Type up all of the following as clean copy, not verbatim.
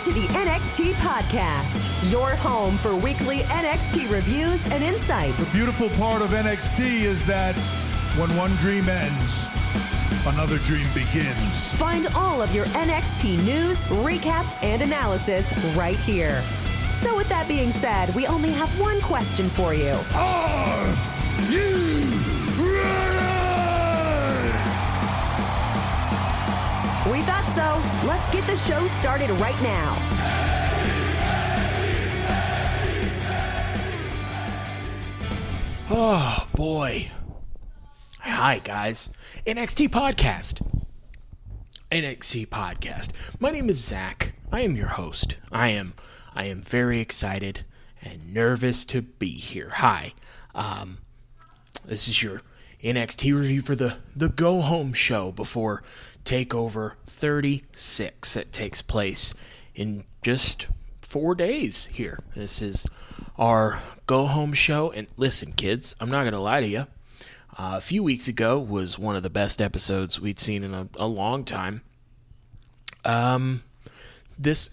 to the NXT Podcast, your home for weekly NXT reviews and insight. The beautiful part of NXT is that when one dream ends, another dream begins. Find all of your NXT news, recaps, and analysis right here. So with that being said, we only have one question for you. Are you ready? We thought so. Let's get the show started right now. Oh, boy. Hi, guys. NXT Podcast. NXT Podcast. My name is Zach. I am your host. I am very excited and nervous to be here. Hi. This is your NXT review for the Go Home show before TakeOver 36 that takes place in just 4 days here. This is our Go Home show. And listen, kids, I'm not going to lie to you. A few weeks ago was one of the best episodes we'd seen in a long time. This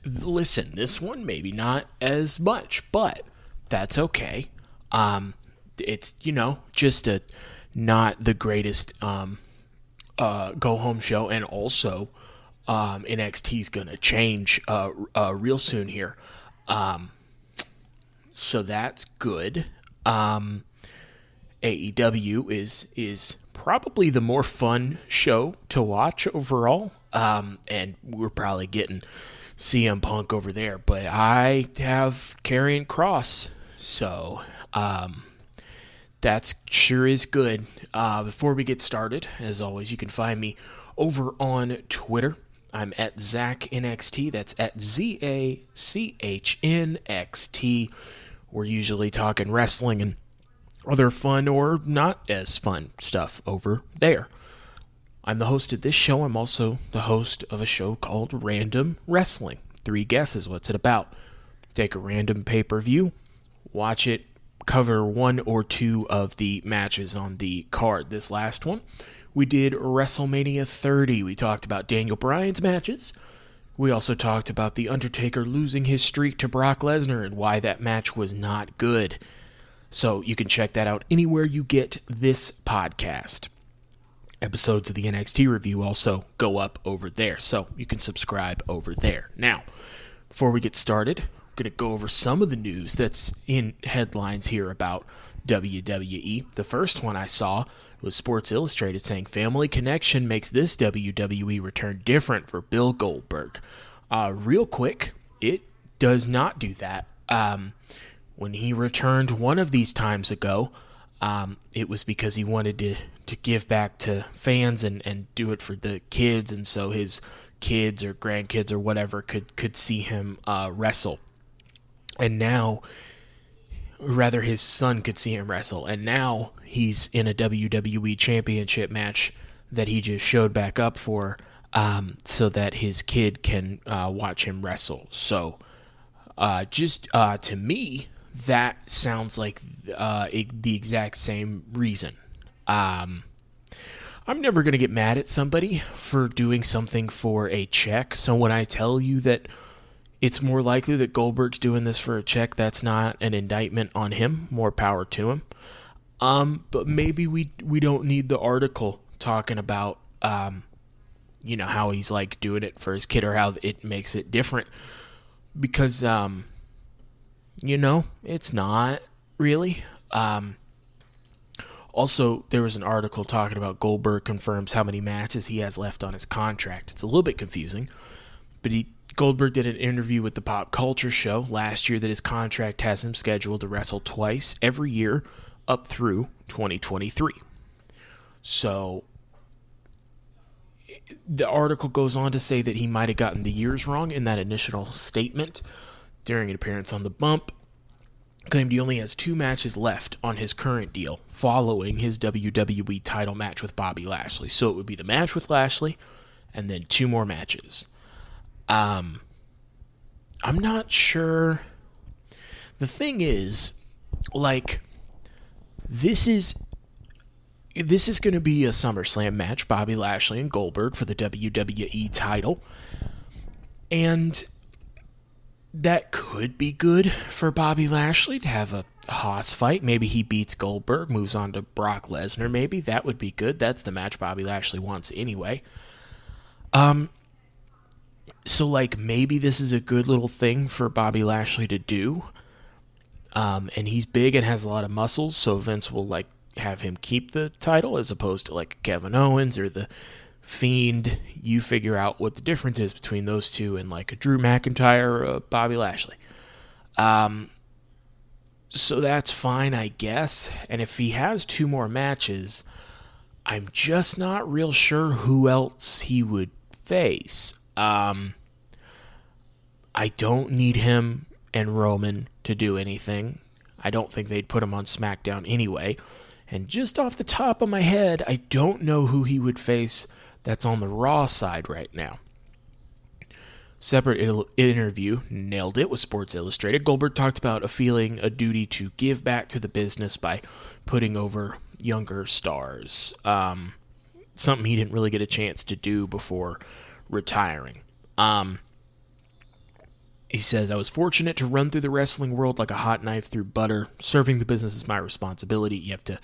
one maybe not as much, but that's okay. It's, just not the greatest Go Home show, and also NXT's gonna change real soon here. So that's good. AEW is probably the more fun show to watch overall. And we're probably getting CM Punk over there, but I have Karrion Kross, so that sure is good. Before we get started, as always, you can find me over on Twitter. I'm at ZachNXT. That's at ZACHNXT. We're usually talking wrestling and other fun or not as fun stuff over there. I'm the host of this show. I'm also the host of a show called Random Wrestling. 3 guesses. What's it about? Take a random pay-per-view, watch it, cover 1 or 2 of the matches on the card. This last one, we did WrestleMania 30. We talked about Daniel Bryan's matches. We also talked about The Undertaker losing his streak to Brock Lesnar and why that match was not good. So you can check that out anywhere you get this podcast. Episodes of the NXT review also go up over there, so you can subscribe over there. Now, before we get started, I'm going to go over some of the news that's in headlines here about WWE. The first one I saw was Sports Illustrated saying Family Connection makes this WWE return different for Bill Goldberg. Real quick, it does not do that. When he returned one of these times ago, it was because he wanted to give back to fans and do it for the kids, and so his kids or grandkids or whatever could see him wrestle. And now, rather, his son could see him wrestle, and now he's in a WWE Championship match that he just showed back up for, so that his kid can watch him wrestle. So, to me, that sounds like the exact same reason. I'm never going to get mad at somebody for doing something for a check. So when I tell you that it's more likely that Goldberg's doing this for a check, that's not an indictment on him. More power to him. But maybe we don't need the article talking about, how he's like doing it for his kid or how it makes it different. Because, it's not really. Also, there was an article talking about Goldberg confirms how many matches he has left on his contract. It's a little bit confusing, but Goldberg did an interview with the Pop Culture Show last year that his contract has him scheduled to wrestle twice every year up through 2023. So the article goes on to say that he might have gotten the years wrong in that initial statement during an appearance on The Bump. Claimed he only has 2 matches left on his current deal following his WWE title match with Bobby Lashley. So it would be the match with Lashley and then 2 more matches. I'm not sure. The thing is, this is going to be a SummerSlam match, Bobby Lashley and Goldberg for the WWE title. And that could be good for Bobby Lashley to have a Haas fight. Maybe he beats Goldberg, moves on to Brock Lesnar. Maybe that would be good. That's the match Bobby Lashley wants anyway. So, like, maybe this is a good little thing for Bobby Lashley to do. And he's big and has a lot of muscles, so Vince will, like, have him keep the title as opposed to, like, Kevin Owens or the Fiend. You figure out what the difference is between those two and, like, a Drew McIntyre or a Bobby Lashley. So that's fine, I guess. And if he has 2 more matches, I'm just not real sure who else he would face. I don't need him and Roman to do anything. I don't think they'd put him on SmackDown anyway. And just off the top of my head, I don't know who he would face that's on the Raw side right now. Separate interview, nailed it, with Sports Illustrated. Goldberg talked about a duty to give back to the business by putting over younger stars. Something he didn't really get a chance to do before retiring. He says, I was fortunate to run through the wrestling world like a hot knife through butter. Serving the business is my responsibility. You have to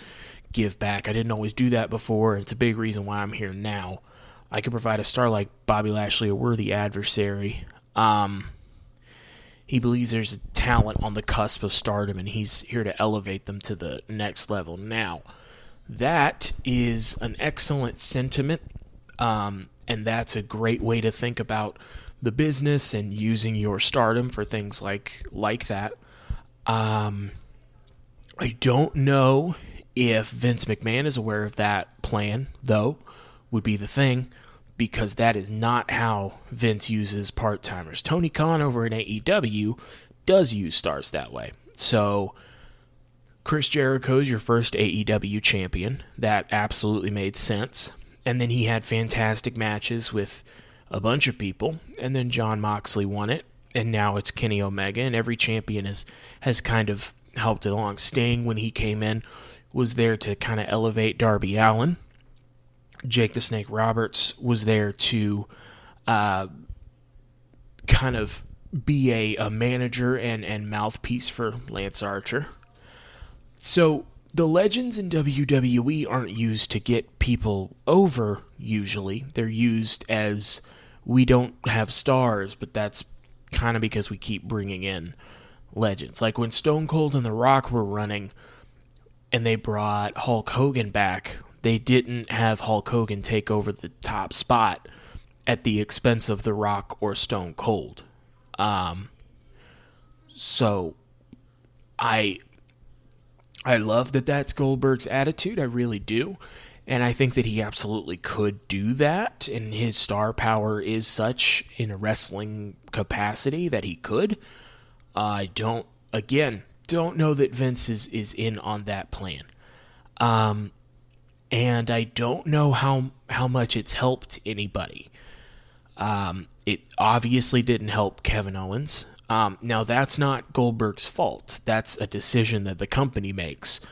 give back. I didn't always do that before, and it's a big reason why I'm here now. I could provide a star like Bobby Lashley a worthy adversary. He believes there's a talent on the cusp of stardom, and he's here to elevate them to the next level. Now, that is an excellent sentiment, and that's a great way to think about the business and using your stardom for things like that. I don't know if Vince McMahon is aware of that plan, though, would be the thing, because that is not how Vince uses part-timers. Tony Khan over at AEW does use stars that way. So Chris Jericho's your first AEW champion. That absolutely made sense. And then he had fantastic matches with a bunch of people, and then Jon Moxley won it, and now it's Kenny Omega, and every champion has kind of helped it along. Sting, when he came in, was there to kind of elevate Darby Allin. Jake the Snake Roberts was there to kind of be a manager and mouthpiece for Lance Archer. So the legends in WWE aren't used to get people over, usually. They're used as, we don't have stars, but that's kind of because we keep bringing in legends. Like when Stone Cold and The Rock were running and they brought Hulk Hogan back, they didn't have Hulk Hogan take over the top spot at the expense of The Rock or Stone Cold. So I love that that's Goldberg's attitude. I really do. And I think that he absolutely could do that. And his star power is such in a wrestling capacity that he could. I don't know that Vince is in on that plan. And I don't know how much it's helped anybody. It obviously didn't help Kevin Owens. Now, that's not Goldberg's fault. That's a decision that the company makes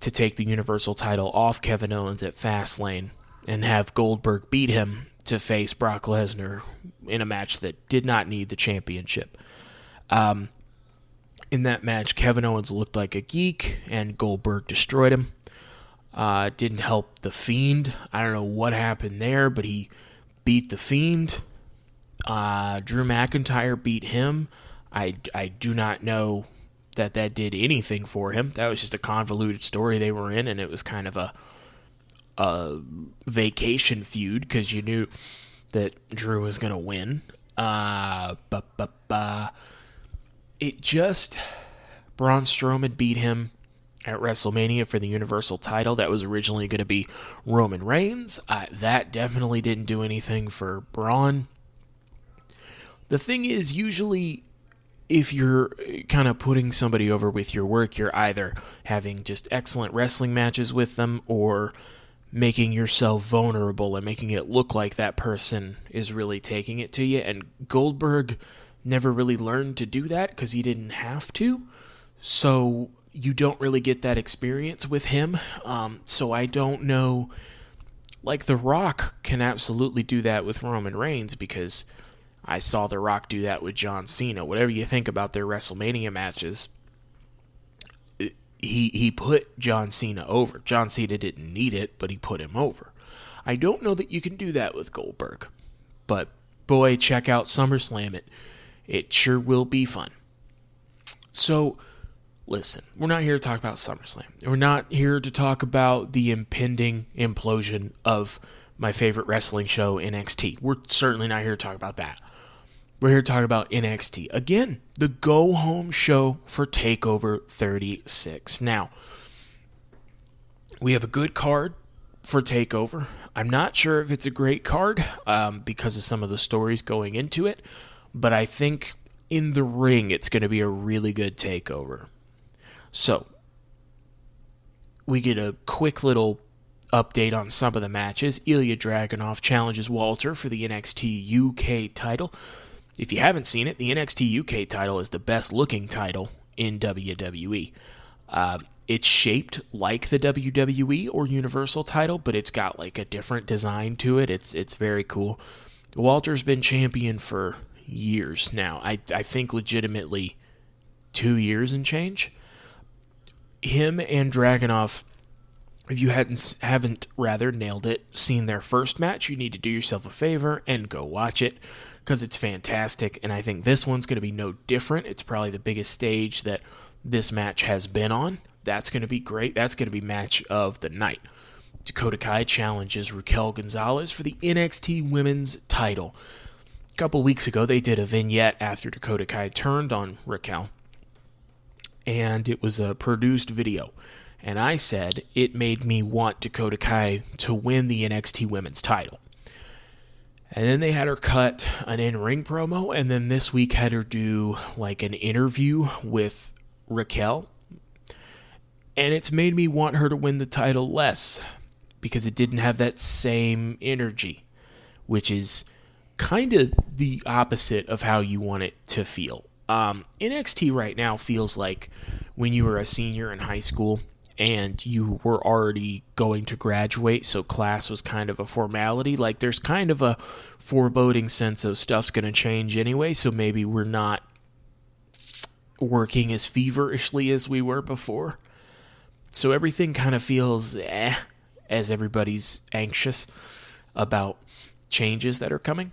to take the Universal title off Kevin Owens at Fastlane and have Goldberg beat him to face Brock Lesnar in a match that did not need the championship. In that match, Kevin Owens looked like a geek, and Goldberg destroyed him. Didn't help the Fiend. I don't know what happened there, but he beat the Fiend. Drew McIntyre beat him. I do not know that did anything for him. That was just a convoluted story they were in, and it was kind of a vacation feud because you knew that Drew was going to win. Braun Strowman beat him at WrestleMania for the Universal title. That was originally going to be Roman Reigns. That definitely didn't do anything for Braun. The thing is, usually, if you're kind of putting somebody over with your work, you're either having just excellent wrestling matches with them or making yourself vulnerable and making it look like that person is really taking it to you. And Goldberg never really learned to do that because he didn't have to. So you don't really get that experience with him. So I don't know. Like The Rock can absolutely do that with Roman Reigns because I saw The Rock do that with John Cena. Whatever you think about their WrestleMania matches, he put John Cena over. John Cena didn't need it, but he put him over. I don't know that you can do that with Goldberg. But, boy, check out SummerSlam. It sure will be fun. So, listen, we're not here to talk about SummerSlam. We're not here to talk about the impending implosion of my favorite wrestling show, NXT. We're certainly not here to talk about that. We're here to talk about NXT. Again, the go-home show for TakeOver 36. Now, we have a good card for TakeOver. I'm not sure if it's a great card because of some of the stories going into it, but I think in the ring it's going to be a really good TakeOver. So, we get a quick little update on some of the matches. Ilya Dragunov challenges Walter for the NXT UK title. If you haven't seen it, the NXT UK title is the best looking title in WWE. It's shaped like the WWE or Universal title, but it's got like a different design to it. It's very cool. Walter's been champion for years now. I think legitimately 2 years and change. Him and Dragunov, if you haven't nailed it, seen their first match, you need to do yourself a favor and go watch it because it's fantastic. And I think this one's going to be no different. It's probably the biggest stage that this match has been on. That's going to be great. That's going to be match of the night. Dakota Kai challenges Raquel Gonzalez for the NXT Women's title. A couple weeks ago, they did a vignette after Dakota Kai turned on Raquel, and it was a produced video. And I said it made me want Dakota Kai to win the NXT Women's title. And then they had her cut an in-ring promo, and then this week had her do like an interview with Raquel. And it's made me want her to win the title less because it didn't have that same energy, which is kind of the opposite of how you want it to feel. NXT right now feels like when you were a senior in high school and you were already going to graduate, so class was kind of a formality. Like there's kind of a foreboding sense of stuff's going to change anyway, so maybe we're not working as feverishly as we were before. So everything kind of feels as everybody's anxious about changes that are coming.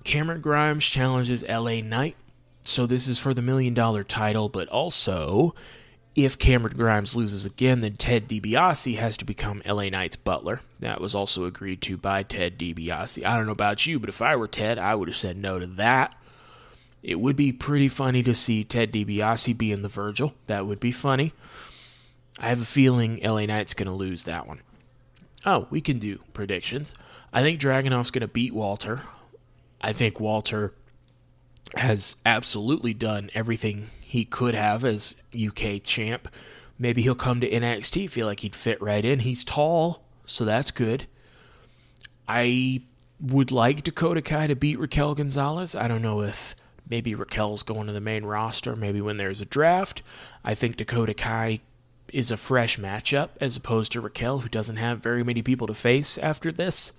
Cameron Grimes challenges LA Knight. So this is for the $1 million title, but also if Cameron Grimes loses again, then Ted DiBiase has to become LA Knight's butler. That was also agreed to by Ted DiBiase. I don't know about you, but if I were Ted, I would have said no to that. It would be pretty funny to see Ted DiBiase be in the Virgil. That would be funny. I have a feeling LA Knight's going to lose that one. Oh, we can do predictions. I think Dragunov's going to beat Walter. I think Walter has absolutely done everything he could have as UK champ. Maybe he'll come to NXT, feel like he'd fit right in. He's tall, so that's good. I would like Dakota Kai to beat Raquel Gonzalez. I don't know if maybe Raquel's going to the main roster, maybe when there's a draft. I think Dakota Kai is a fresh matchup as opposed to Raquel, who doesn't have very many people to face after this.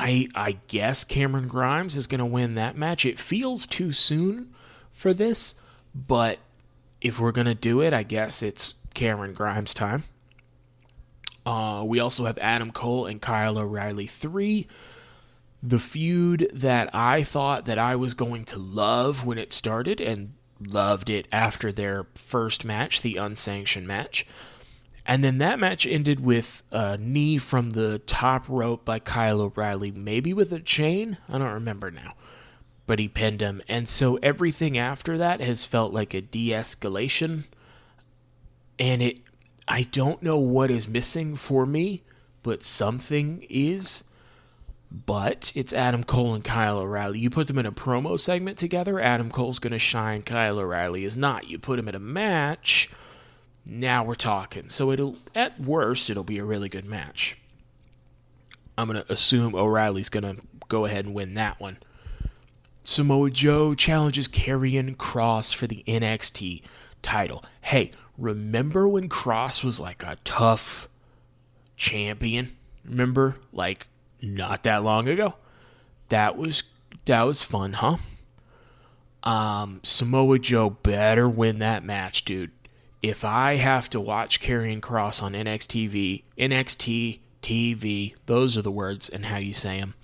I guess Cameron Grimes is going to win that match. It feels too soon for this, but if we're going to do it, I guess it's Cameron Grimes time. We also have Adam Cole and Kyle O'Reilly 3. The feud that I thought that I was going to love when it started and loved it after their first match, the unsanctioned match. And then that match ended with a knee from the top rope by Kyle O'Reilly, maybe with a chain? I don't remember now. But he pinned him. And so everything after that has felt like a de-escalation. And I don't know what is missing for me, but something is. But it's Adam Cole and Kyle O'Reilly. You put them in a promo segment together, Adam Cole's going to shine, Kyle O'Reilly is not. You put them in a match, now we're talking. So at worst, it'll be a really good match. I'm going to assume O'Reilly's going to go ahead and win that one. Samoa Joe challenges Karrion Kross for the NXT title. Hey, remember when Kross was like a tough champion? Remember? Like, not that long ago. That was fun, huh? Samoa Joe better win that match, dude. If I have to watch Karrion Kross on NXT TV, those are the words and how you say them,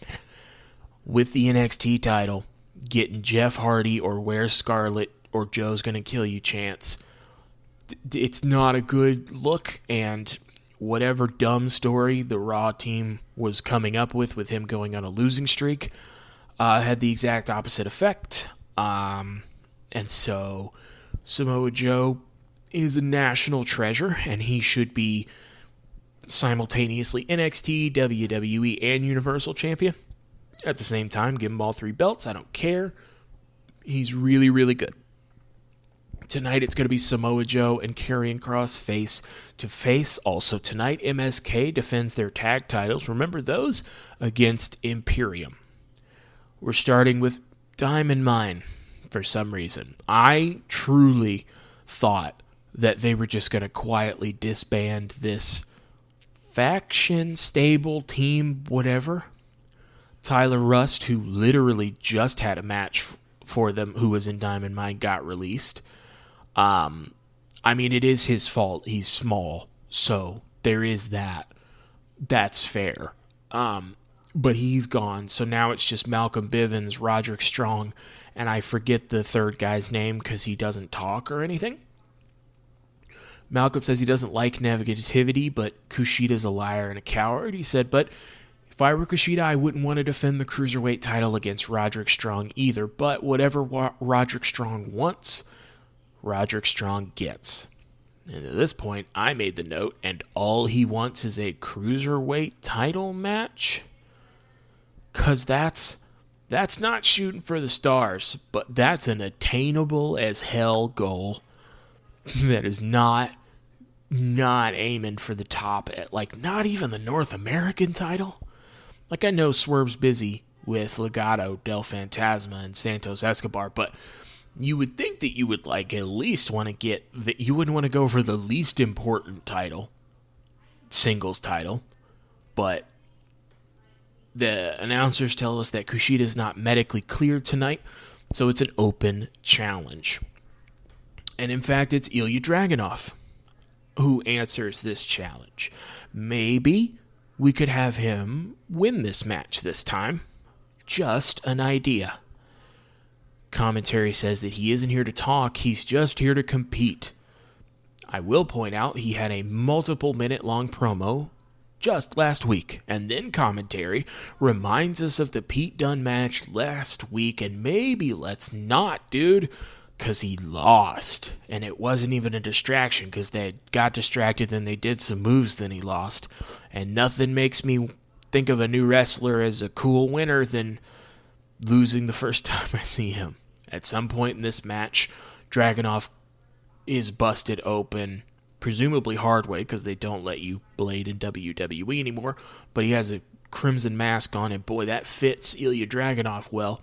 with the NXT title, getting Jeff Hardy or Where's Scarlett or Joe's Gonna Kill You chance, it's not a good look. And whatever dumb story the Raw team was coming up with him going on a losing streak, had the exact opposite effect. And so Samoa Joe is a national treasure, and he should be simultaneously NXT, WWE, and Universal Champion. At the same time, give him all 3 belts. I don't care. He's really, really good. Tonight, it's going to be Samoa Joe and Karrion Kross face to face. Also tonight, MSK defends their tag titles. Remember those? Against Imperium. We're starting with Diamond Mine for some reason. I truly thought that they were just going to quietly disband this faction, stable, team, whatever. Tyler Rust, who literally just had a match for them, who was in Diamond Mine, got released. I mean, it is his fault. He's small, so there is that. That's fair. But he's gone, so now it's just Malcolm Bivens, Roderick Strong, and I forget the third guy's name because he doesn't talk or anything. Malcolm says he doesn't like negativity, but Kushida's a liar and a coward. He said, but if I were Kushida, I wouldn't want to defend the Cruiserweight title against Roderick Strong either. But whatever Roderick Strong wants, Roderick Strong gets. And at this point, I made the note, and all he wants is a Cruiserweight title match? Because that's not shooting for the stars, but that's an attainable as hell goal. That is not aiming for the top at, like, not even the North American title. Like, I know Swerve's busy with Legado del Fantasma and Santos Escobar, but you would think that you would, like, at least want to get that. You wouldn't want to go for the least important title, singles title, but the announcers tell us that Kushida is not medically cleared tonight, so it's an open challenge. And in fact, it's Ilya Dragunov who answers this challenge. Maybe we could have him win this match this time. Just an idea. Commentary says that he isn't here to talk, he's just here to compete. I will point out he had a multiple minute long promo just last week, and then commentary reminds us of the Pete Dunne match last week, and maybe let's not, dude, because he lost, and it wasn't even a distraction, because they got distracted, then they did some moves, then he lost, and nothing makes me think of a new wrestler as a cool winner than losing the first time I see him. At some point in this match, Dragunov is busted open, presumably hard way, because they don't let you blade in WWE anymore, but he has a crimson mask on, and boy, that fits Ilya Dragunov well.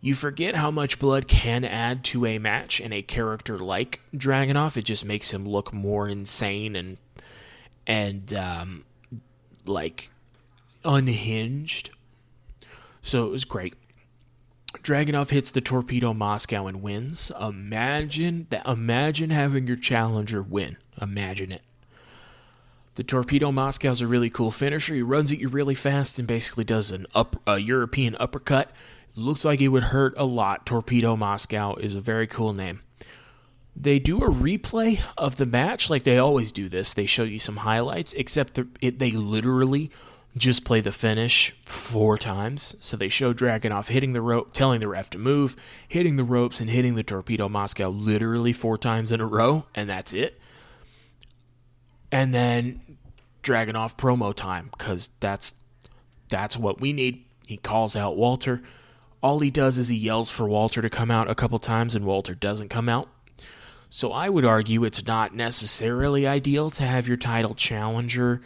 You forget how much blood can add to a match, and a character like Dragunov, it just makes him look more insane and like unhinged. So it was great. Dragunov hits the Torpedo Moscow and wins. Imagine having your challenger win. Imagine it. The Torpedo Moscow is a really cool finisher. He runs at you really fast and basically does a European uppercut. It looks like it would hurt a lot. Torpedo Moscow is a very cool name. They do a replay of the match like they always do this. They show you some highlights, except they literally just play the finish 4 times. So they show Dragunov hitting the rope, telling the ref to move, hitting the ropes, and hitting the Torpedo Moscow literally 4 times in a row, and that's it. And then Dragunov promo time, because that's what we need. He calls out Walter. All he does is he yells for Walter to come out a couple times, and Walter doesn't come out. So I would argue it's not necessarily ideal to have your title challenger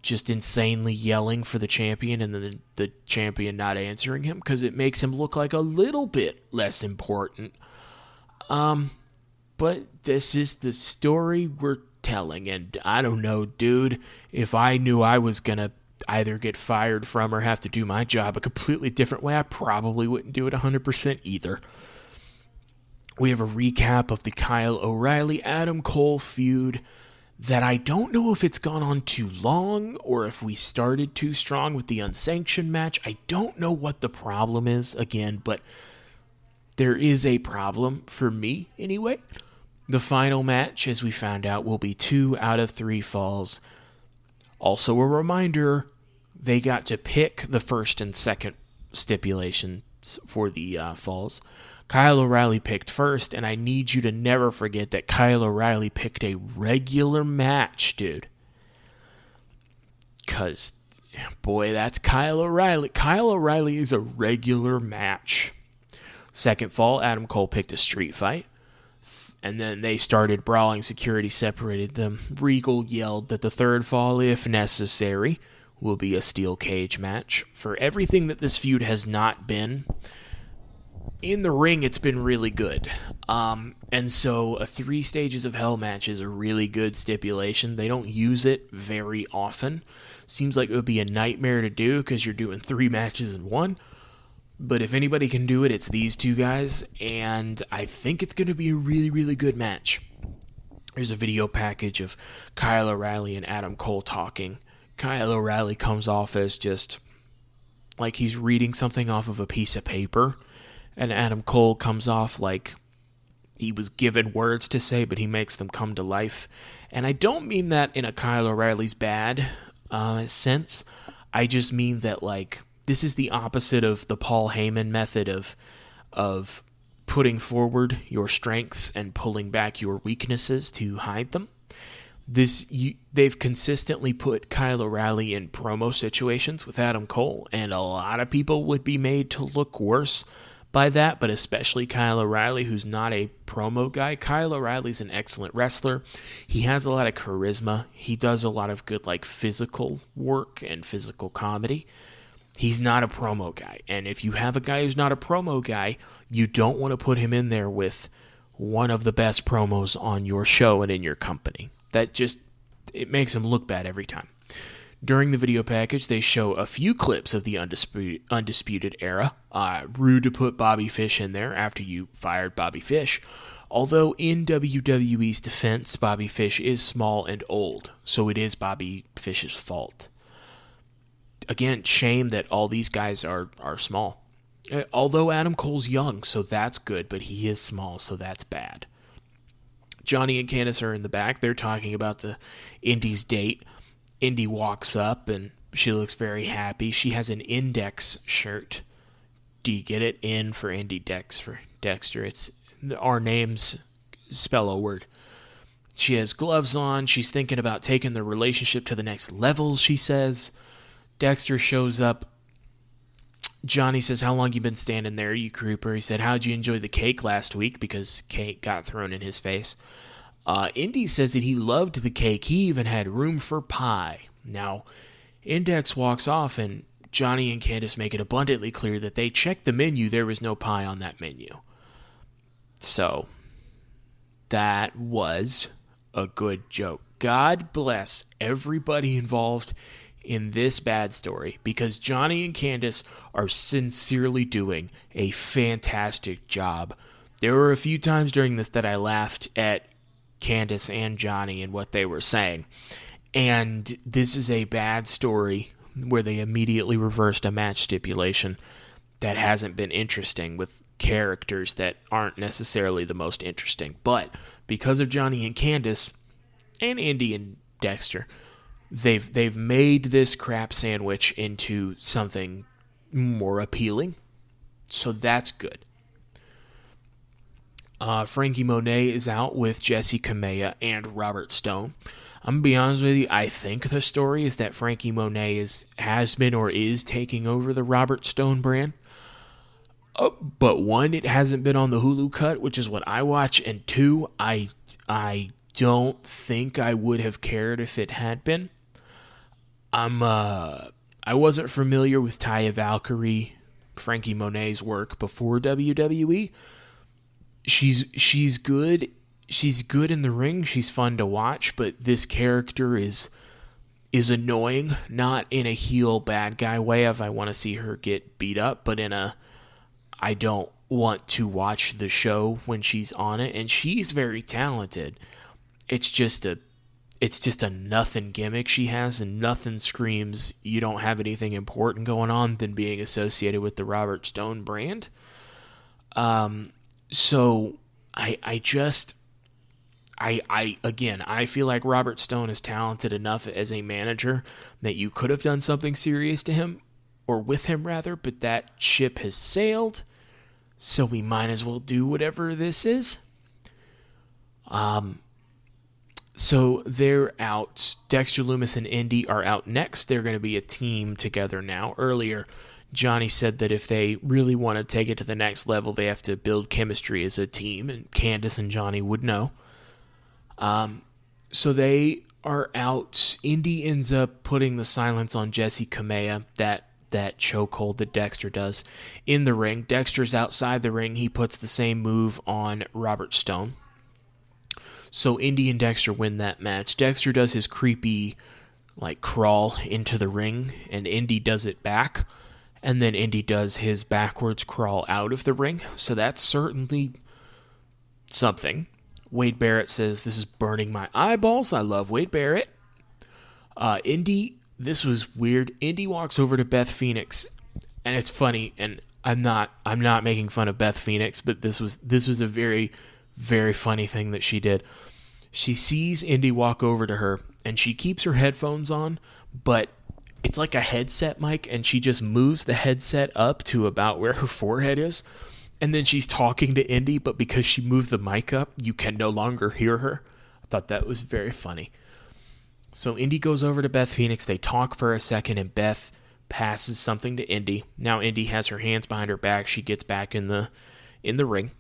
just insanely yelling for the champion and then the champion not answering him, because it makes him look like a little bit less important. But this is the story we're telling, and I don't know, dude, if I knew I was gonna either get fired from or have to do my job a completely different way, I probably wouldn't do it 100% either. We have a recap of the Kyle O'Reilly-Adam Cole feud that I don't know if it's gone on too long or if we started too strong with the unsanctioned match. I don't know what the problem is, again, but there is a problem for me anyway. The final match, as we found out, will be 2 out of 3 falls. Also a reminder, they got to pick the first and second stipulations for the falls. Kyle O'Reilly picked first, and I need you to never forget that Kyle O'Reilly picked a regular match, dude. Because, boy, that's Kyle O'Reilly. Kyle O'Reilly is a regular match. Second fall, Adam Cole picked a street fight. And then they started brawling. Security separated them. Regal yelled that the third fall, if necessary, will be a steel cage match. For everything that this feud has not been, in the ring, it's been really good. And so a 3 Stages of Hell match is a really good stipulation. They don't use it very often. Seems like it would be a nightmare to do because you're doing 3 matches in one. But if anybody can do it, it's these 2 guys. And I think it's going to be a really, really good match. There's a video package of Kyle O'Reilly and Adam Cole talking. Kyle O'Reilly comes off as just like he's reading something off of a piece of paper. And Adam Cole comes off like he was given words to say, but he makes them come to life. And I don't mean that in a Kyle O'Reilly's bad sense. I just mean that, like, this is the opposite of the Paul Heyman method of putting forward your strengths and pulling back your weaknesses to hide them. They've consistently put Kyle O'Reilly in promo situations with Adam Cole, and a lot of people would be made to look worse by that, but especially Kyle O'Reilly, who's not a promo guy. Kyle O'Reilly's an excellent wrestler. He has a lot of charisma. He does a lot of good, like, physical work and physical comedy. He's not a promo guy. And if you have a guy who's not a promo guy, you don't want to put him in there with one of the best promos on your show and in your company. It makes him look bad every time. During the video package, they show a few clips of the Undisputed Era. Rude to put Bobby Fish in there after you fired Bobby Fish. Although in WWE's defense, Bobby Fish is small and old, so it is Bobby Fish's fault. Again, shame that all these guys are small. Although Adam Cole's young, so that's good, but he is small, so that's bad. Johnny and Candice are in the back. They're talking about the Indy's date. Indy walks up, and she looks very happy. She has an Index shirt. Do you get it? In for Indy, Dex for Dexter. It's our names spell a word. She has gloves on. She's thinking about taking the relationship to the next level, she says. Dexter shows up. Johnny says, "How long you been standing there, you creeper?" He said, "How'd you enjoy the cake last week?" Because cake got thrown in his face. Indy says that he loved the cake. He even had room for pie. Now, Index walks off, and Johnny and Candice make it abundantly clear that they checked the menu. There was no pie on that menu. So, that was a good joke. God bless everybody involved in this bad story, because Johnny and Candice are sincerely doing a fantastic job. There were a few times during this that I laughed at Candice and Johnny and what they were saying. And this is a bad story where they immediately reversed a match stipulation that hasn't been interesting with characters that aren't necessarily the most interesting. But because of Johnny and Candice and Indy and Dexter, they've made this crap sandwich into something more appealing. So that's good. Frankie Monet is out with Jesse Kamea and Robert Stone. I'm going to be honest with you, I think the story is that Frankie Monet has been or is taking over the Robert Stone brand. But one, it hasn't been on the Hulu cut, which is what I watch, and two, I don't think I would have cared if it had been. I wasn't familiar with Taya Valkyrie, Frankie Monet's work before WWE. She's good. She's good in the ring. She's fun to watch, but this character is is annoying, not in a heel bad guy way of I want to see her get beat up, but in a I don't want to watch the show when she's on it, and she's very talented. It's just a nothing gimmick she has, and nothing screams you don't have anything important going on than being associated with the Robert Stone brand. So I feel like Robert Stone is talented enough as a manager that you could have done something serious to him, or with him rather, but that ship has sailed, so we might as well do whatever this is. So they're out. Dexter Lumis and Indy are out next. They're going to be a team together now. Earlier, Johnny said that if they really want to take it to the next level, they have to build chemistry as a team, and Candice and Johnny would know. So they are out. Indy ends up putting the silence on Jessi Kamea, that chokehold that Dexter does, in the ring. Dexter's outside the ring. He puts the same move on Robert Stone. So Indy and Dexter win that match. Dexter does his creepy, crawl into the ring, and Indy does it back. And then Indy does his backwards crawl out of the ring. So that's certainly something. Wade Barrett says, "This is burning my eyeballs." I love Wade Barrett. Indy, this was weird. Indy walks over to Beth Phoenix, and it's funny, and I'm not making fun of Beth Phoenix, but this was a very, very funny thing that she did. She sees Indy walk over to her, and she keeps her headphones on, but it's like a headset mic, and she just moves the headset up to about where her forehead is, and then she's talking to Indy, but because she moved the mic up, you can no longer hear her. I thought that was very funny. So Indy goes over to Beth Phoenix, they talk for a second, and Beth passes something to Indy. Now Indy has her hands behind her back, she gets back in the ring.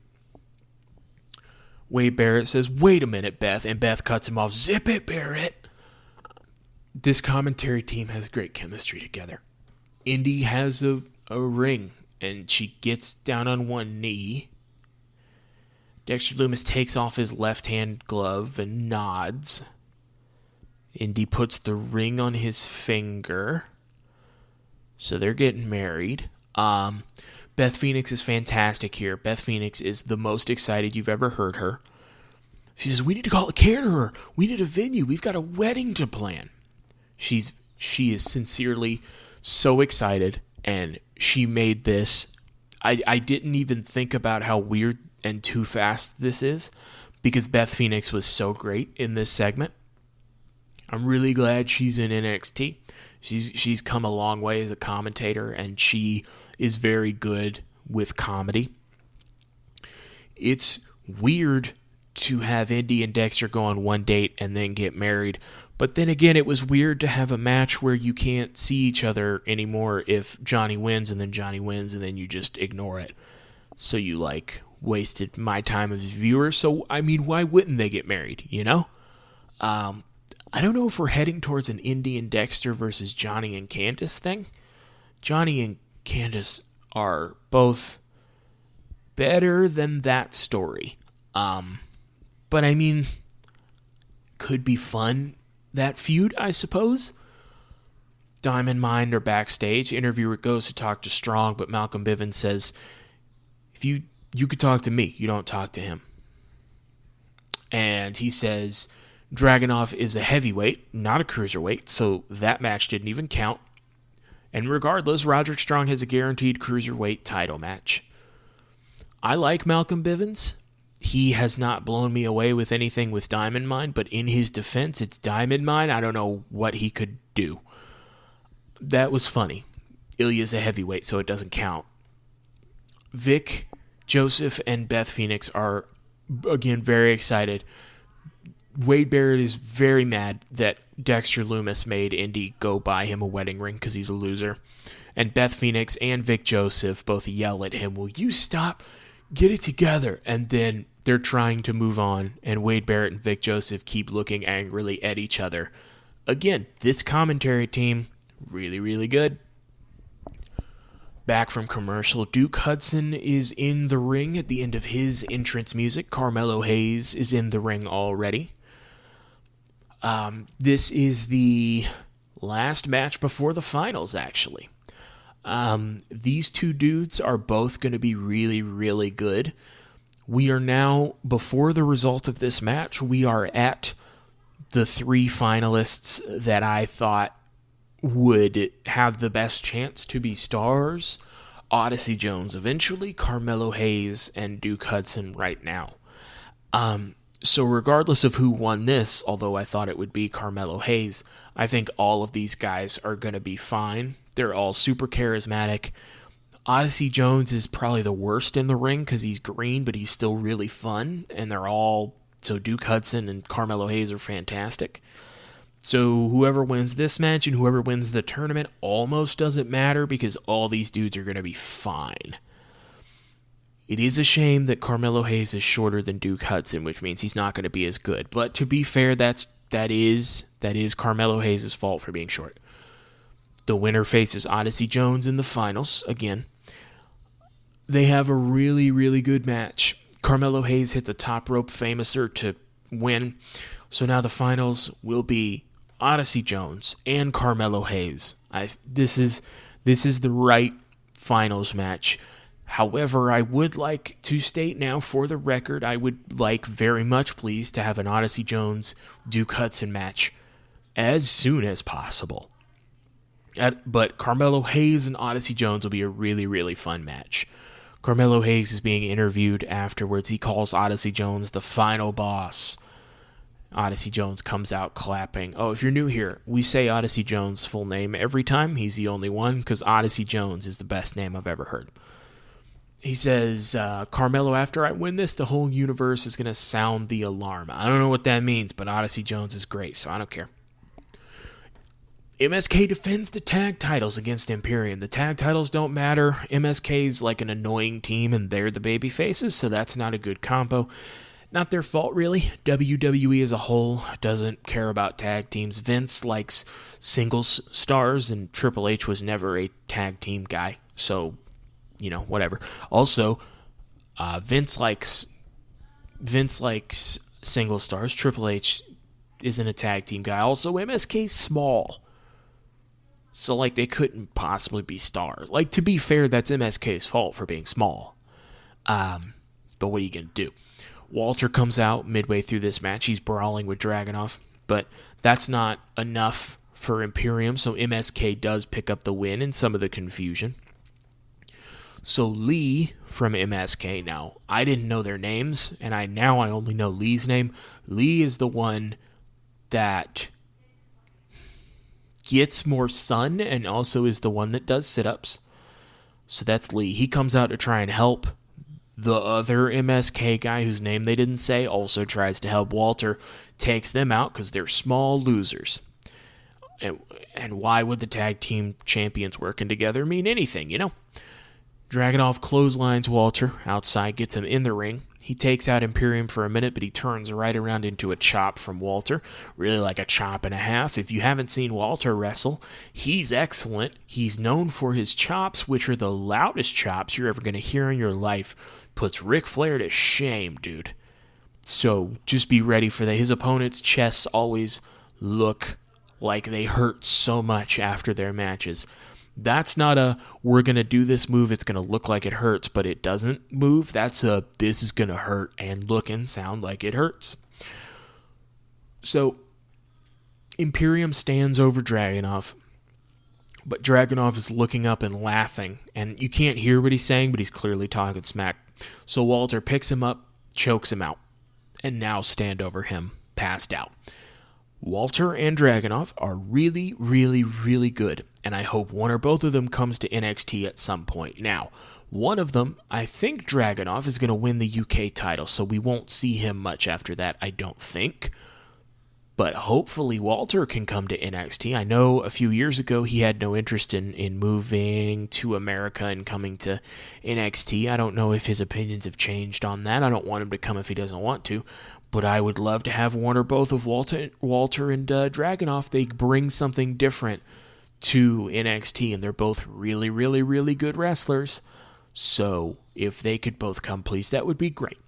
Wade Barrett says, "Wait a minute, Beth," and Beth cuts him off. "Zip it, Barrett." This commentary team has great chemistry together. Indy has a ring, and she gets down on one knee. Dexter Lumis takes off his left-hand glove and nods. Indy puts the ring on his finger. So they're getting married. Beth Phoenix is fantastic here. Beth Phoenix is the most excited you've ever heard her. She says, "We need to call a caterer. We need a venue. We've got a wedding to plan." She is sincerely so excited, and she made this. I didn't even think about how weird and too fast this is, because Beth Phoenix was so great in this segment. I'm really glad she's in NXT. She's come a long way as a commentator, and she is very good with comedy. It's weird to have Indy and Dexter go on one date and then get married, but then again, it was weird to have a match where you can't see each other anymore if Johnny wins, and then Johnny wins, and then you just ignore it. So you, wasted my time as a viewer, so, why wouldn't they get married, you know? I don't know if we're heading towards an Indy and Dexter versus Johnny and Candice thing. Johnny and Candice are both better than that story. But could be fun, that feud, I suppose. Diamond Mine are backstage. Interviewer goes to talk to Strong, but Malcolm Bivens says, "If you could talk to me, you don't talk to him." And he says, Dragunov is a heavyweight, not a cruiserweight, so that match didn't even count. And regardless, Roderick Strong has a guaranteed cruiserweight title match. I like Malcolm Bivens. He has not blown me away with anything with Diamond Mine, but in his defense, it's Diamond Mine. I don't know what he could do. That was funny. Ilya's a heavyweight, so it doesn't count. Vic, Joseph, and Beth Phoenix are, again, very excited. Wade Barrett is very mad that Dexter Lumis made Indy go buy him a wedding ring because he's a loser. And Beth Phoenix and Vic Joseph both yell at him, "Will you stop? Get it together." And then they're trying to move on, and Wade Barrett and Vic Joseph keep looking angrily at each other. Again, this commentary team, really, really good. Back from commercial, Duke Hudson is in the ring at the end of his entrance music. Carmelo Hayes is in the ring already. This is the last match before the finals, actually. These two dudes are both going to be really, really good. We are now, before the result of this match, we are at the three finalists that I thought would have the best chance to be stars. Odyssey Jones eventually, Carmelo Hayes, and Duke Hudson right now. So regardless of who won this, although I thought it would be Carmelo Hayes, I think all of these guys are going to be fine. They're all super charismatic. Odyssey Jones is probably the worst in the ring because he's green, but he's still really fun. And they're all, so Duke Hudson and Carmelo Hayes are fantastic. So whoever wins this match and whoever wins the tournament almost doesn't matter because all these dudes are going to be fine. It is a shame that Carmelo Hayes is shorter than Duke Hudson, which means he's not going to be as good. But to be fair, that is Carmelo Hayes' fault for being short. The winner faces Odyssey Jones in the finals again. They have a really, really good match. Carmelo Hayes hits a top rope famouser to win. So now the finals will be Odyssey Jones and Carmelo Hayes. This is the right finals match. However, I would like to state now for the record, I would like very much, please, to have an Odyssey Jones Duke Hudson match as soon as possible. But Carmelo Hayes and Odyssey Jones will be a really, really fun match. Carmelo Hayes is being interviewed afterwards. He calls Odyssey Jones the final boss. Odyssey Jones comes out clapping. Oh, if you're new here, we say Odyssey Jones' full name every time. He's the only one because Odyssey Jones is the best name I've ever heard. He says, Carmelo, after I win this, the whole universe is going to sound the alarm. I don't know what that means, but Odyssey Jones is great, so I don't care. MSK defends the tag titles against Imperium. The tag titles don't matter. MSK's like an annoying team, and they're the baby faces, so that's not a good combo. Not their fault, really. WWE as a whole doesn't care about tag teams. Vince likes singles stars, and Triple H was never a tag team guy, so, whatever. Also, Vince likes single stars. Triple H isn't a tag team guy. Also, MSK's small. So, they couldn't possibly be stars. To be fair, that's MSK's fault for being small. But what are you going to do? Walter comes out midway through this match. He's brawling with Dragunov. But that's not enough for Imperium, so MSK does pick up the win in some of the confusion. So Lee from MSK now, I didn't know their names, and I only know Lee's name. Lee is the one that gets more sun and also is the one that does sit-ups. So that's Lee. He comes out to try and help. The other MSK guy, whose name they didn't say, also tries to help Walter, takes them out because they're small losers. And why would the tag team champions working together mean anything, Dragunov clotheslines Walter outside, gets him in the ring. He takes out Imperium for a minute, but he turns right around into a chop from Walter. Really like a chop and a half. If you haven't seen Walter wrestle, he's excellent. He's known for his chops, which are the loudest chops you're ever going to hear in your life. Puts Ric Flair to shame, dude. So just be ready for that. His opponents' chests always look like they hurt so much after their matches. That's not a, we're going to do this move, it's going to look like it hurts, but it doesn't move. That's a, this is going to hurt and look and sound like it hurts. So, Imperium stands over Dragunov, but Dragunov is looking up and laughing, and you can't hear what he's saying, but he's clearly talking smack. So Walter picks him up, chokes him out, and now stand over him, passed out. Walter and Dragunov are really, really, really good, and I hope one or both of them comes to NXT at some point. Now, one of them, I think Dragunov is going to win the UK title, so we won't see him much after that, I don't think. But hopefully Walter can come to NXT. I know a few years ago he had no interest in moving to America and coming to NXT. I don't know if his opinions have changed on that. I don't want him to come if he doesn't want to. But I would love to have one or both of Walter and Dragunov. They bring something different to NXT, and they're both really, really, really good wrestlers. So if they could both come, please, that would be great.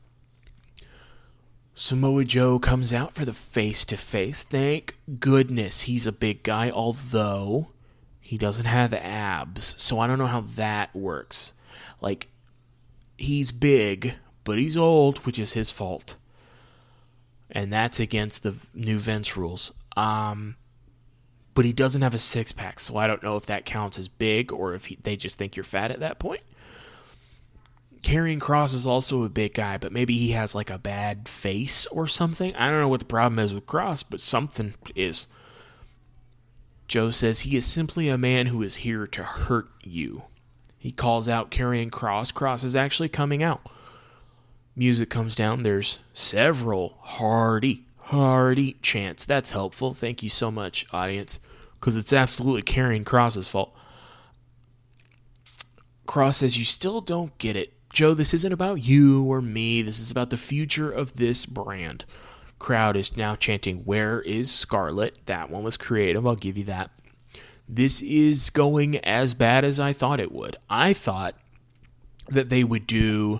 Samoa Joe comes out for the face-to-face. Thank goodness he's a big guy, although he doesn't have abs, so I don't know how that works. Like, he's big, but he's old, which is his fault. And that's against the new Vince rules. But he doesn't have a six-pack, so I don't know if that counts as big or if they just think you're fat at that point. Karrion Kross is also a big guy, but maybe he has like a bad face or something. I don't know what the problem is with Kross, but something is. Joe says he is simply a man who is here to hurt you. He calls out Karrion Kross. Kross is actually coming out. Music comes down. There's several Hardy chants. That's helpful. Thank you so much, audience, because it's absolutely Karrion Kross's fault. Kross says, you still don't get it. Joe, this isn't about you or me. This is about the future of this brand. Crowd is now chanting, where is Scarlett? That one was creative. I'll give you that. This is going as bad as I thought it would. I thought that they would do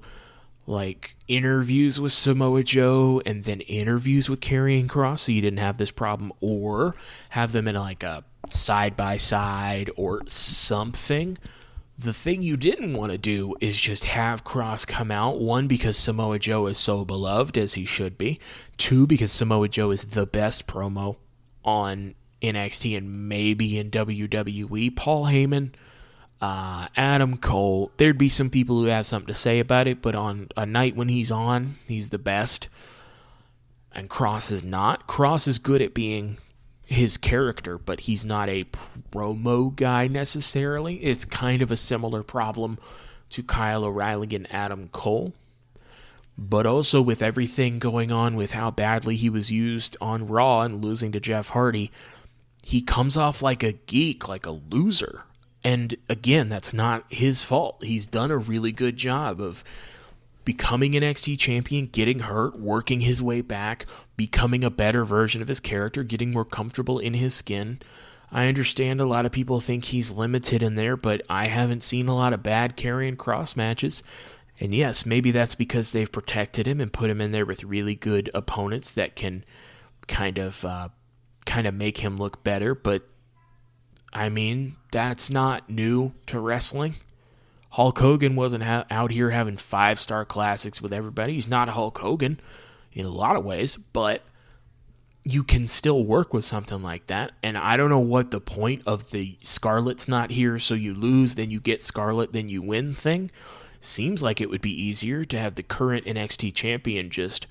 like interviews with Samoa Joe and then interviews with Karrion Kross so you didn't have this problem, or have them in like a side-by-side or something. The thing you didn't want to do is just have Kross come out. One, because Samoa Joe is so beloved, as he should be. Two, because Samoa Joe is the best promo on NXT and maybe in WWE. Paul Heyman, Adam Cole, there'd be some people who have something to say about it, but on a night when he's on, he's the best. And Kross is not. Kross is good at being his character, but he's not a promo guy necessarily. It's kind of a similar problem to Kyle O'Reilly and Adam Cole. But also with everything going on with how badly he was used on Raw and losing to Jeff Hardy, he comes off like a geek, like a loser. And again, that's not his fault. He's done a really good job of becoming NXT champion, getting hurt, working his way back, becoming a better version of his character, getting more comfortable in his skin. I understand a lot of people think he's limited in there, but I haven't seen a lot of bad Karrion Kross matches. And yes, maybe that's because they've protected him and put him in there with really good opponents that can kind of make him look better. But I mean, that's not new to wrestling. Hulk Hogan wasn't out here having 5-star classics with everybody. He's not Hulk Hogan in a lot of ways, but you can still work with something like that. And I don't know what the point of the Scarlett's not here, so you lose, then you get Scarlett, then you win thing. Seems like it would be easier to have the current NXT champion just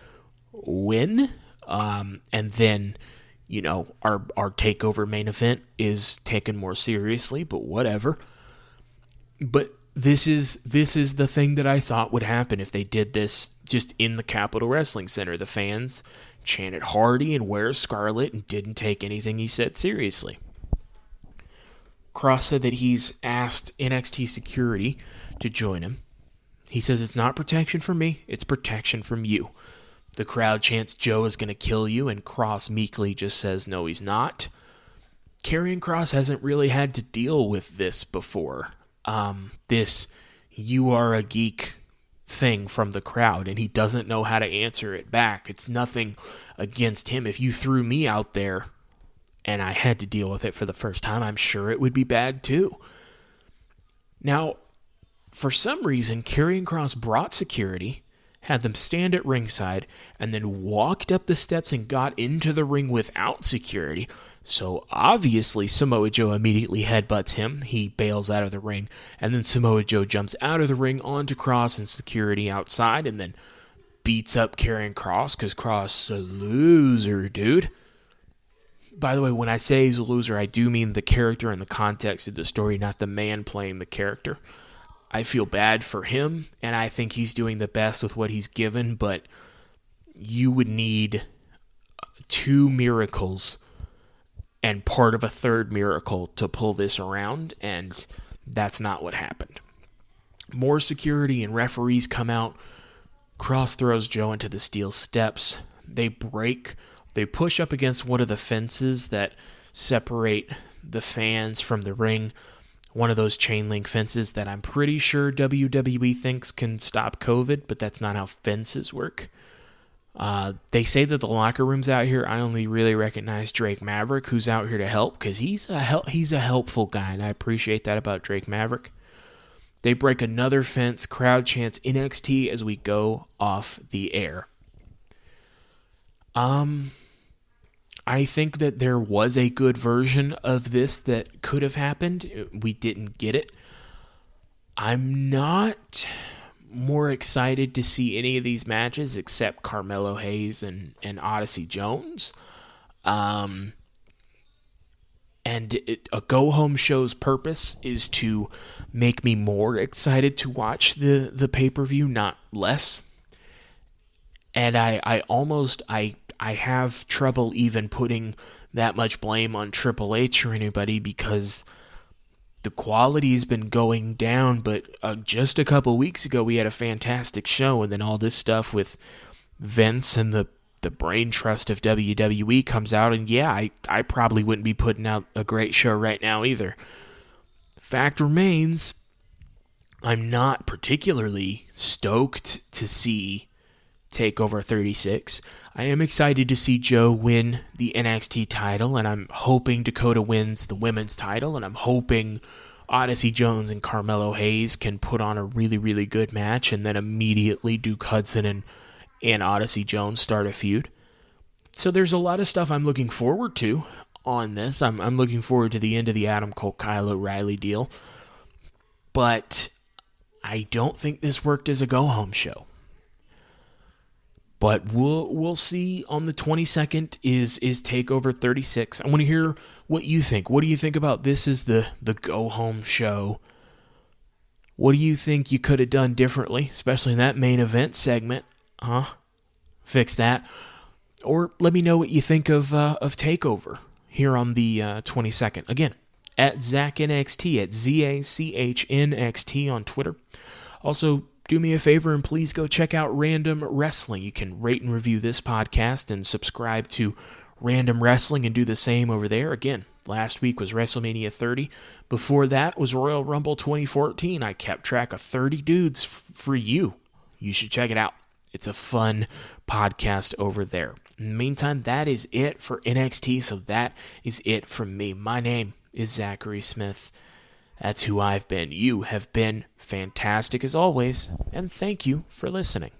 win, and then, you know, our TakeOver main event is taken more seriously, but whatever. But this is the thing that I thought would happen if they did this just in the Capitol Wrestling Center. The fans chanted Hardy and where's Scarlett and didn't take anything he said seriously. Kross said that he's asked NXT security to join him. He says it's not protection from me, it's protection from you. The crowd chants Joe is going to kill you, and Kross meekly just says no, he's not. Karrion Kross hasn't really had to deal with this before. This you are a geek thing from the crowd, and he doesn't know how to answer it back. It's nothing against him. If you threw me out there and I had to deal with it for the first time, I'm sure it would be bad too. Now, for some reason, Karrion Kross brought security, had them stand at ringside, and then walked up the steps and got into the ring without security. So obviously Samoa Joe immediately headbutts him. He bails out of the ring, and then Samoa Joe jumps out of the ring onto Kross and security outside, and then beats up Karrion Kross because Kross is a loser, dude. By the way, when I say he's a loser, I do mean the character and the context of the story, not the man playing the character. I feel bad for him, and I think he's doing the best with what he's given, but you would need 2 miracles and part of a 3rd miracle to pull this around, and that's not what happened. More security and referees come out. Kross throws Joe into the steel steps. They push up against one of the fences that separate the fans from the ring. One of those chain link fences that I'm pretty sure WWE thinks can stop COVID, but that's not how fences work. They say that the locker rooms out here, I only really recognize Drake Maverick, who's out here to help, because he's a helpful guy, and I appreciate that about Drake Maverick. They break another fence, crowd chants NXT as we go off the air. I think that there was a good version of this that could have happened. We didn't get it. I'm not more excited to see any of these matches except Carmelo Hayes and Odyssey Jones. And a go-home show's purpose is to make me more excited to watch the pay-per-view, not less. And I have trouble even putting that much blame on Triple H or anybody, because the quality's been going down, but just a couple weeks ago we had a fantastic show, and then all this stuff with Vince and the brain trust of WWE comes out, and yeah, I probably wouldn't be putting out a great show right now either. Fact remains, I'm not particularly stoked to see TakeOver 36. I am excited to see Joe win the NXT title, and I'm hoping Dakota wins the women's title, and I'm hoping Odyssey Jones and Carmelo Hayes can put on a really, really good match, and then immediately Duke Hudson and Odyssey Jones start a feud. So there's a lot of stuff I'm looking forward to on this. I'm looking forward to the end of the Adam Cole Kyle O'Reilly deal, but I don't think this worked as a go-home show. But we'll see on the 22nd is TakeOver 36. I want to hear what you think. What do you think about this as the go-home show? What do you think you could have done differently, especially in that main event segment? Fix that. Or let me know what you think of TakeOver here on the 22nd. Again, at ZachNXT, at ZACHNXT on Twitter. Also, do me a favor and please go check out Random Wrestling. You can rate and review this podcast and subscribe to Random Wrestling and do the same over there. Again, last week was WrestleMania 30. Before that was Royal Rumble 2014. I kept track of 30 dudes for you. You should check it out. It's a fun podcast over there. In the meantime, that is it for NXT, so that is it from me. My name is Zachary Smith. That's who I've been. You have been fantastic as always, and thank you for listening.